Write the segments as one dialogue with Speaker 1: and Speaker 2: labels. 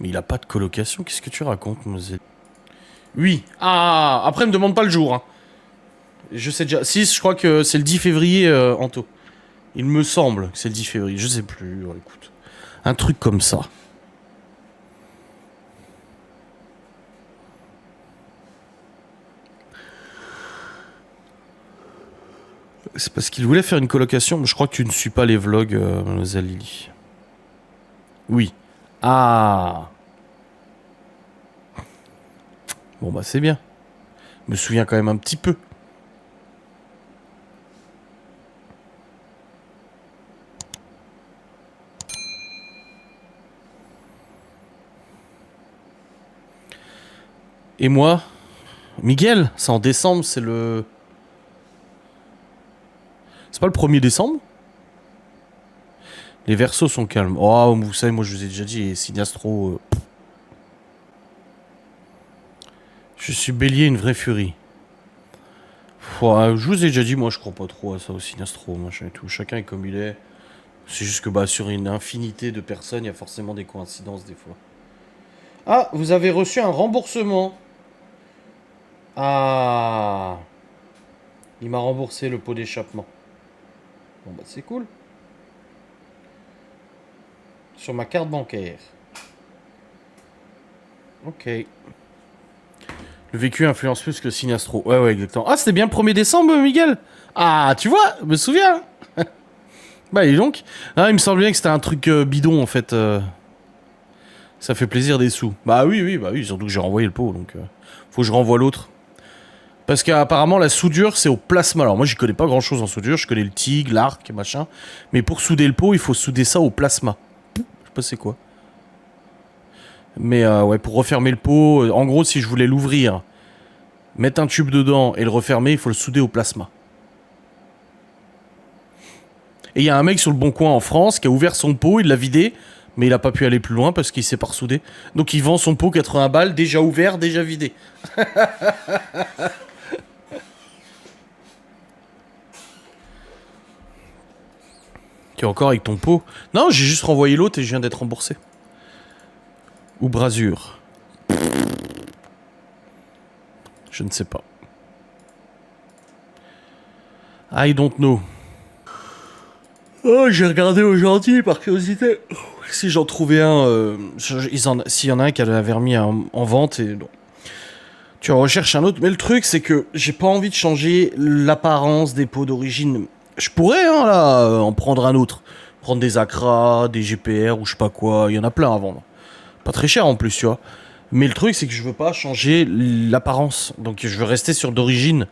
Speaker 1: Mais il a pas de colocation, qu'est-ce que tu racontes, Moselle? Oui. Ah, après, me demande pas le jour. Hein. Je sais déjà. Si, je crois que c'est le 10 février, Anto. Il me semble que c'est le 10 février, je sais plus. Ouais, écoute. Un truc comme ça. C'est parce qu'il voulait faire une colocation, mais je crois que tu ne suis pas les vlogs, mademoiselle Lily. Oui. Ah. Bon bah c'est bien. Je me souviens quand même un petit peu. Et moi, Miguel, c'est en décembre, c'est le... C'est pas le 1er décembre? Les Verseaux sont calmes. Oh, vous savez, moi je vous ai déjà dit, Sinastro... Je suis Bélier, une vraie furie. Je vous ai déjà dit, moi je crois pas trop à ça au Sinastro, machin et tout. Chacun est comme il est. C'est juste que bah, sur une infinité de personnes, il y a forcément des coïncidences des fois. Ah, vous avez reçu un remboursement. Ah. Il m'a remboursé le pot d'échappement. Bon bah c'est cool. Sur ma carte bancaire. Ok. Le vécu influence plus que le Sinastro. Ouais, ouais, exactement. Ah, c'était bien le 1er décembre, Miguel? Ah, tu vois, je me souviens. Bah, et donc. Ah, il me semblait bien que c'était un truc bidon, en fait. Ça fait plaisir des sous. Bah oui, surtout que j'ai renvoyé le pot, donc... faut que je renvoie l'autre. Parce qu'apparemment, la soudure, c'est au plasma. Alors moi, j'y connais pas grand-chose en soudure. Je connais le TIG, l'arc, machin. Mais pour souder le pot, il faut souder ça au plasma. Je sais pas c'est quoi. Mais ouais, pour refermer le pot... en gros, si je voulais l'ouvrir, mettre un tube dedans et le refermer, il faut le souder au plasma. Et il y a un mec sur le Bon Coin en France qui a ouvert son pot, il l'a vidé, mais il a pas pu aller plus loin parce qu'il s'est pas ressoudé. Donc il vend son pot 80 balles, déjà ouvert, déjà vidé. Tu es encore avec ton pot? Non, j'ai juste renvoyé l'autre et je viens d'être remboursé. Ou brasure. Je ne sais pas. I don't know. Oh, j'ai regardé aujourd'hui par curiosité. Si j'en trouvais un, s'il y en a un qui avait remis en vente et non. Tu en recherches un autre, mais le truc c'est que j'ai pas envie de changer l'apparence des pots d'origine. Je pourrais hein, là en prendre un autre, prendre des Acra, des GPR ou je sais pas quoi. Il y en a plein à vendre. Pas très cher en plus, tu vois. Mais le truc c'est que je veux pas changer l'apparence, donc je veux rester sur d'origine.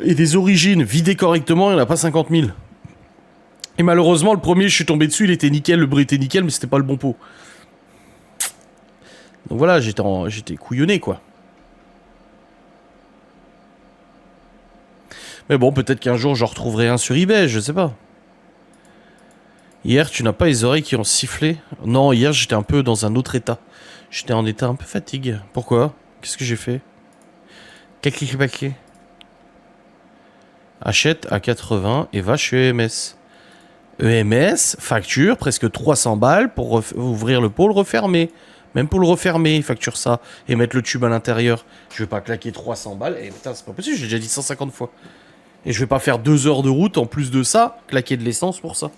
Speaker 1: Et des origines vidées correctement, il y en a pas 50 000. Et malheureusement, le premier, je suis tombé dessus, il était nickel, le bruit était nickel, mais c'était pas le bon pot. Donc voilà, j'étais couillonné, quoi. Mais bon, peut-être qu'un jour, j'en retrouverai un sur eBay, je sais pas. Hier, tu n'as pas les oreilles qui ont sifflé? Non, hier, j'étais un peu dans un autre état. J'étais en état un peu fatigue. Pourquoi? Qu'est-ce que j'ai fait? Kaki. Achète à 80 et va chez EMS. EMS, facture presque 300 balles pour ouvrir le pot, le refermer. Même pour le refermer, il facture ça. Et mettre le tube à l'intérieur. Je vais pas claquer 300 balles. Et putain, c'est pas possible, j'ai déjà dit 150 fois. Et je vais pas faire 2 heures de route en plus de ça, claquer de l'essence pour ça.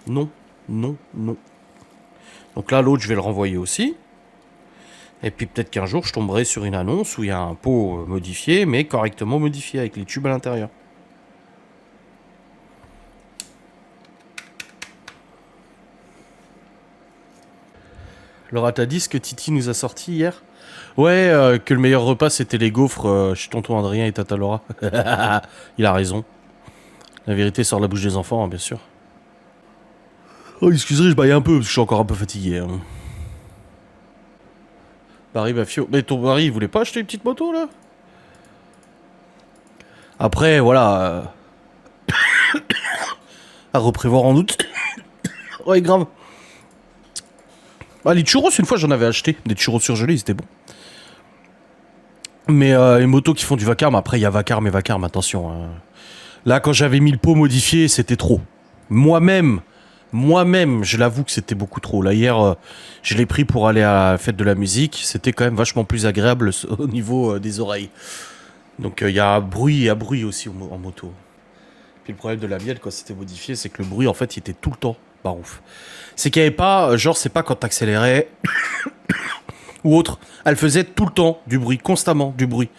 Speaker 1: Non. Donc là, l'autre, je vais le renvoyer aussi. Et puis peut-être qu'un jour, je tomberai sur une annonce où il y a un pot modifié, mais correctement modifié, avec les tubes à l'intérieur. Laura, t'as dit ce que Titi nous a sorti hier? Ouais, que le meilleur repas c'était les gaufres chez tonton Adrien et tata Laura. Il a raison. La vérité sort de la bouche des enfants, hein, bien sûr. Oh, excusez, je baille un peu parce que je suis encore un peu fatigué. Hein. Barry Bafio. Mais ton mari, il voulait pas acheter une petite moto là? Après, voilà. À reprévoir en août. Ouais, grave. Ah, les churros, une fois j'en avais acheté. Des churros surgelés, c'était bon. Mais les motos qui font du vacarme, après il y a vacarme et vacarme, attention. Hein. Là, quand j'avais mis le pot modifié, c'était trop. Moi-même, Moi-même, je l'avoue que c'était beaucoup trop. Là, hier, je l'ai pris pour aller à la fête de la musique. C'était quand même vachement plus agréable au niveau des oreilles. Donc, il y a bruit et bruit aussi en moto. Puis le problème de la mienne, quand c'était modifié, c'est que le bruit, en fait, il était tout le temps. Bah, ouf. C'est qu'il n'y avait pas, genre, c'est pas quand t'accélérais ou autre. Elle faisait tout le temps du bruit, constamment du bruit.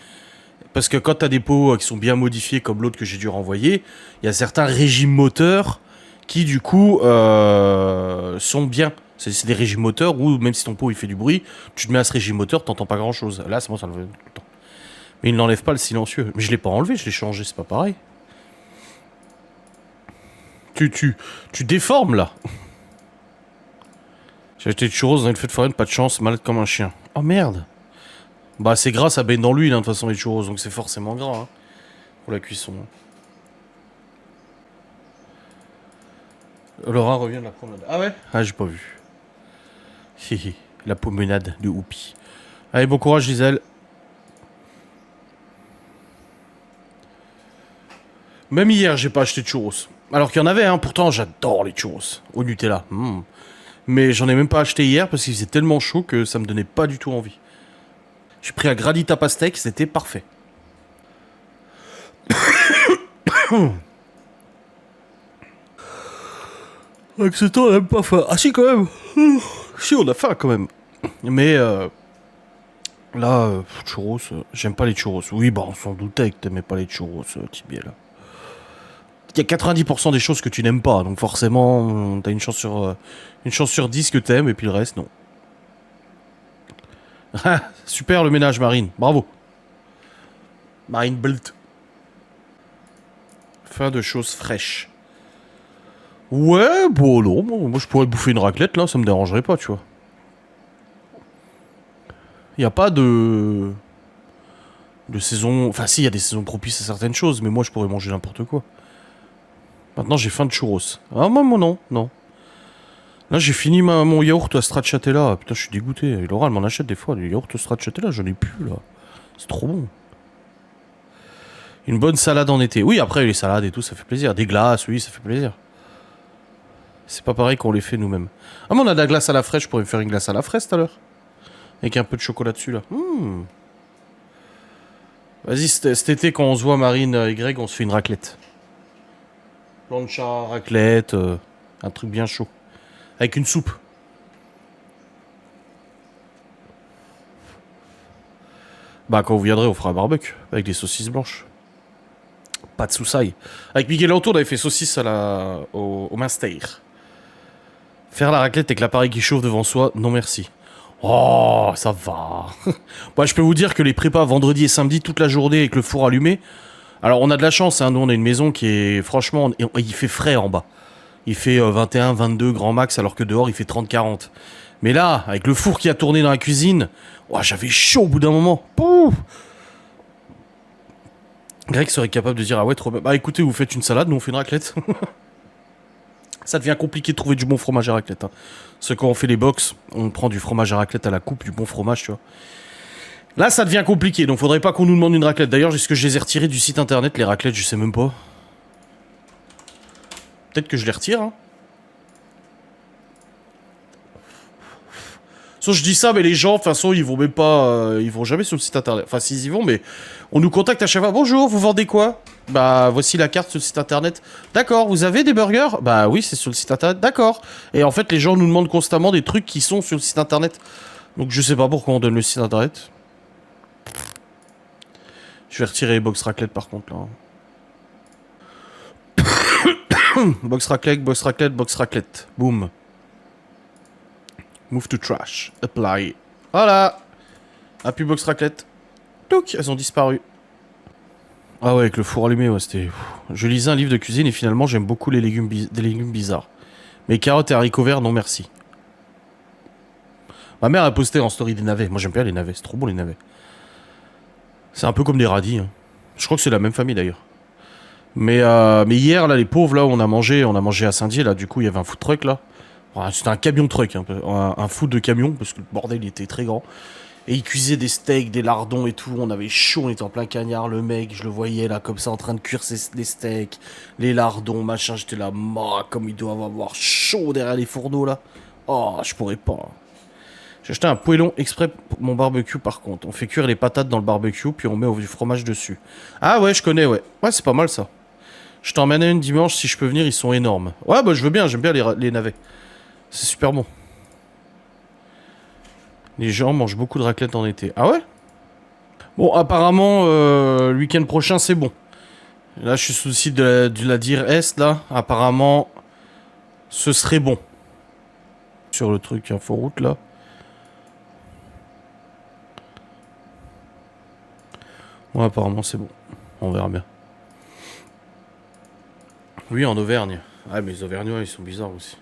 Speaker 1: Parce que quand t'as des pots qui sont bien modifiés, comme l'autre que j'ai dû renvoyer, il y a certains régimes moteurs qui, du coup, sont bien. C'est des régimes moteurs où, même si ton pot il fait du bruit, tu te mets à ce régime moteur, t'entends pas grand chose. Là, c'est moi, ça le fait tout le temps. Mais il n'enlève pas le silencieux. Mais je l'ai pas enlevé, je l'ai changé, c'est pas pareil. Tu déformes là. J'ai acheté de churros dans une fête foraine, pas de chance, malade comme un chien. Oh merde. Bah c'est gras, ça baigne dans l'huile hein, de toute façon les churros, donc c'est forcément gras hein, pour la cuisson. Laura revient de la promenade. Ah ouais? Ah j'ai pas vu. Hihi, la promenade de Oupi. Allez bon courage Gisèle. Même hier j'ai pas acheté de churros. Alors qu'il y en avait hein, pourtant j'adore les churros au Nutella. Mais j'en ai même pas acheté hier parce qu'il faisait tellement chaud que ça me donnait pas du tout envie. J'ai pris un granita pastèque, c'était parfait. Avec ce temps, on n'a même pas faim. Ah si, quand même. Si, on a faim quand même. Mais là, churros, j'aime pas les churros. Oui, bah on s'en doutait que t'aimais pas les churros, Tibier, là. Il y a 90% des choses que tu n'aimes pas, donc forcément, t'as une chance sur 10 que t'aimes, et puis le reste, non. Super le ménage, Marine. Bravo. Marine Belt. Fin de choses fraîches. Ouais, bon, non. Moi, je pourrais bouffer une raclette, là, ça me dérangerait pas, tu vois. Y a pas de saison... Enfin, si, il y a des saisons propices à certaines choses, mais moi, je pourrais manger n'importe quoi. Maintenant, j'ai faim de churros. Ah, moi, non, non. Là, j'ai fini mon yaourt à stracciatella. Putain, je suis dégoûté. Laura, elle m'en achète des fois. Du yaourt stracciatella, j'en ai plus, là. C'est trop bon. Une bonne salade en été. Oui, après, les salades et tout, ça fait plaisir. Des glaces, oui, ça fait plaisir. C'est pas pareil qu'on les fait nous-mêmes. Ah, mais on a de la glace à la fraîche. Je pourrais me faire une glace à la fraise tout à l'heure. Avec un peu de chocolat dessus, là. Vas-y, cet été, quand on se voit, Marine et Greg, on se fait une raclette. Plancha, raclette, un truc bien chaud. Avec une soupe. Bah, quand vous viendrez, on fera un barbecue. Avec des saucisses blanches. Pas de soussailles. Avec Miguel Antour, on avait fait saucisse au Munster. Faire la raclette avec l'appareil qui chauffe devant soi, non merci. Oh, ça va. Bah, je peux vous dire que les prépas vendredi et samedi, toute la journée avec le four allumé. Alors, on a de la chance, hein. Nous, on a une maison qui est... Franchement, il fait frais en bas. Il fait 21, 22 grand max, alors que dehors, il fait 30, 40. Mais là, avec le four qui a tourné dans la cuisine, oh, j'avais chaud au bout d'un moment. Pouf. Greg serait capable de dire, ah ouais, trop bien. Bah écoutez, vous faites une salade, nous on fait une raclette. Ça devient compliqué de trouver du bon fromage à raclette. Hein. Parce que quand on fait les box, on prend du fromage à raclette à la coupe, du bon fromage, tu vois. Là, ça devient compliqué, donc faudrait pas qu'on nous demande une raclette. D'ailleurs, est-ce que je les ai retirés du site internet, les raclettes, je sais même pas. Peut-être que je les retire, hein. Sauf je dis ça, mais les gens, de toute façon, ils vont même pas... ils vont jamais sur le site internet. Enfin, s'ils y vont, mais... On nous contacte à chaque fois. Bonjour, vous vendez quoi? Bah, voici la carte sur le site internet. D'accord, vous avez des burgers? Bah oui, c'est sur le site internet. D'accord. Et en fait, les gens nous demandent constamment des trucs qui sont sur le site internet. Donc je sais pas pourquoi on donne le site internet. Je vais retirer les box raclette par contre, là. Box raclette, box raclette, box raclette. Boum. Move to trash. Apply. Voilà. Ah, plus box raclette. Touc, elles ont disparu. Ah ouais, avec le four allumé, ouais, c'était... Je lisais un livre de cuisine et finalement, j'aime beaucoup les légumes des légumes bizarres. Mais carottes et haricots verts, non merci. Ma mère a posté en story des navets. Moi, j'aime bien les navets. C'est trop bon, les navets. C'est un peu comme des radis. Hein. Je crois que c'est la même famille, d'ailleurs. Mais hier, là, les pauvres, là, on a mangé à Saint-Dié, là. Du coup, il y avait un food truck, là. C'était un camion truck, hein, un food de camion, parce que le bordel, il était très grand. Et il cuisait des steaks, des lardons et tout. On avait chaud, on était en plein cagnard. Le mec, je le voyais là, comme ça, en train de cuire les steaks, les lardons, machin. J'étais là, comme ils doivent avoir chaud derrière les fourneaux là. Oh, je pourrais pas. J'ai acheté un poêlon exprès pour mon barbecue par contre. On fait cuire les patates dans le barbecue, puis on met du fromage dessus. Ah ouais, je connais, ouais. Ouais, c'est pas mal ça. Je t'emmène une dimanche si je peux venir, ils sont énormes. Ouais, bah je veux bien, j'aime bien les navets. C'est super bon. Les gens mangent beaucoup de raclette en été. Ah ouais? Bon, apparemment, le week-end prochain, c'est bon. Là, je suis sous le site de la Dire Est, là. Apparemment, ce serait bon. Sur le truc inforoute, là. Ouais, apparemment, c'est bon. On verra bien. Oui, en Auvergne. Ah, mais les Auvergnats, ils sont bizarres aussi.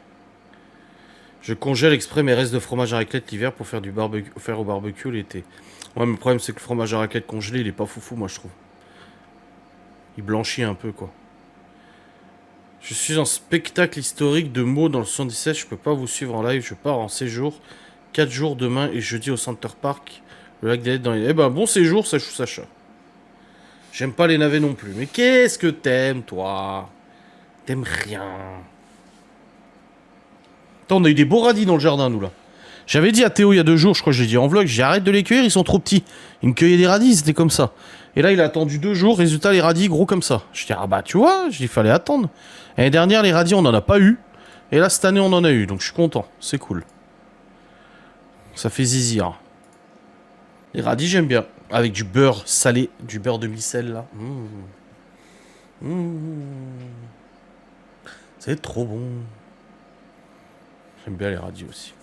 Speaker 1: Je congèle exprès mes restes de fromage à raclette l'hiver pour faire au barbecue l'été. Ouais, mais le problème, c'est que le fromage à raclette congelé, il est pas foufou, moi, je trouve. Il blanchit un peu, quoi. Je suis en spectacle historique de mots dans le 77. Je peux pas vous suivre en live. Je pars en séjour. 4 jours demain et jeudi au Center Park. Le lac d'Alette dans les... Eh ben, bon séjour, Sacha. J'aime pas les navets non plus. Mais qu'est-ce que t'aimes, toi? T'aimes rien. Attends, on a eu des beaux radis dans le jardin, nous, là. J'avais dit à Théo il y a 2 jours, je crois que j'ai dit en vlog, j'arrête de les cueillir, ils sont trop petits. Il me cueillait des radis, c'était comme ça. Et là, il a attendu 2 jours, résultat, les radis gros comme ça. Je dis, ah bah, tu vois, il fallait attendre. L'année dernière, les radis, on n'en a pas eu. Et là, cette année, on en a eu, donc je suis content. C'est cool. Ça fait zizir. Les radis, j'aime bien. Avec du beurre salé, du beurre de micelle, là. C'est trop bon. J'aime bien les radis aussi.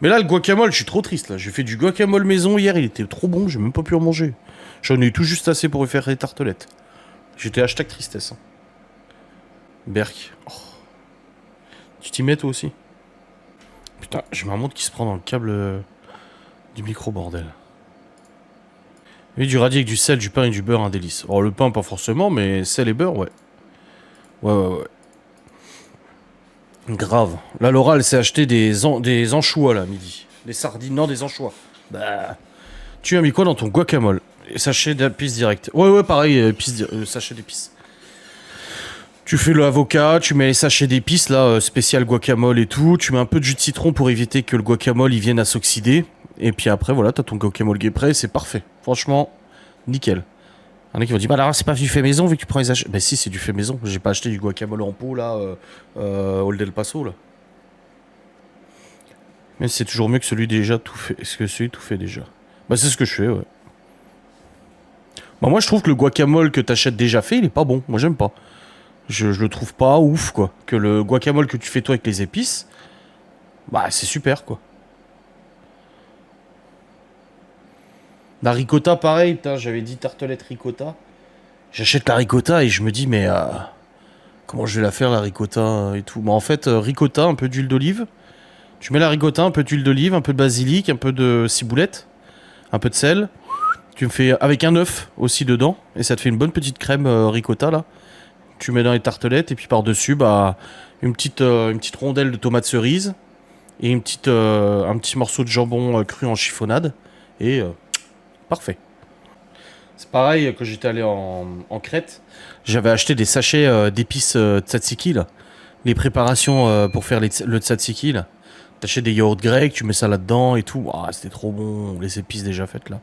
Speaker 1: Mais là, le guacamole, je suis trop triste, là. J'ai fait du guacamole maison hier, il était trop bon, j'ai même pas pu en manger. J'en ai eu tout juste assez pour y faire les tartelettes. J'étais hashtag tristesse. Hein. Berk. Oh. Tu t'y mets, toi aussi? Putain, j'ai ma montre qui se prend dans le câble du micro, bordel. Oui, du radis avec du sel, du pain et du beurre, un délice. Oh, le pain, pas forcément, mais sel et beurre, ouais. Ouais. Grave. Là, Laura, elle s'est acheté des anchois, là, midi. Des sardines, non, des anchois. Bah. Tu as mis quoi dans ton guacamole? Sachet d'épices direct. Ouais, pareil, sachet d'épices. Tu fais l'avocat, tu mets les sachets d'épices, là, spécial guacamole et tout. Tu mets un peu de jus de citron pour éviter que le guacamole, il vienne à s'oxyder. Et puis après, voilà, t'as ton guacamole qui est prêt, c'est parfait. Franchement, nickel. Il y en a qui vont dire, bah alors c'est pas du fait maison vu que tu prends les achats. Bah si, c'est du fait maison. J'ai pas acheté du guacamole en pot là, Old El Paso là. Mais c'est toujours mieux que celui déjà tout fait. Est-ce que celui tout fait déjà? Bah c'est ce que je fais, ouais. Bah moi je trouve que le guacamole que t'achètes déjà fait, il est pas bon. Moi j'aime pas. Je le trouve pas ouf quoi. Que le guacamole que tu fais toi avec les épices, bah c'est super quoi. La ricotta, pareil, putain, j'avais dit tartelette ricotta. J'achète la ricotta et je me dis, mais comment je vais la faire, la ricotta et tout. Bah, en fait, ricotta, un peu d'huile d'olive. Tu mets la ricotta, un peu d'huile d'olive, un peu de basilic, un peu de ciboulette, un peu de sel. Tu me fais avec un œuf aussi dedans. Et ça te fait une bonne petite crème ricotta, là. Tu mets dans les tartelettes et puis par-dessus, bah, une petite rondelle de tomate cerise et un petit morceau de jambon cru en chiffonnade. Et... parfait. C'est pareil que j'étais allé en Crète. J'avais acheté des sachets d'épices tzatziki, là. Les préparations pour faire le tzatziki, là. T'achètes des yaourts grecs, tu mets ça là-dedans et tout. Ah, c'était trop bon. Les épices déjà faites, là.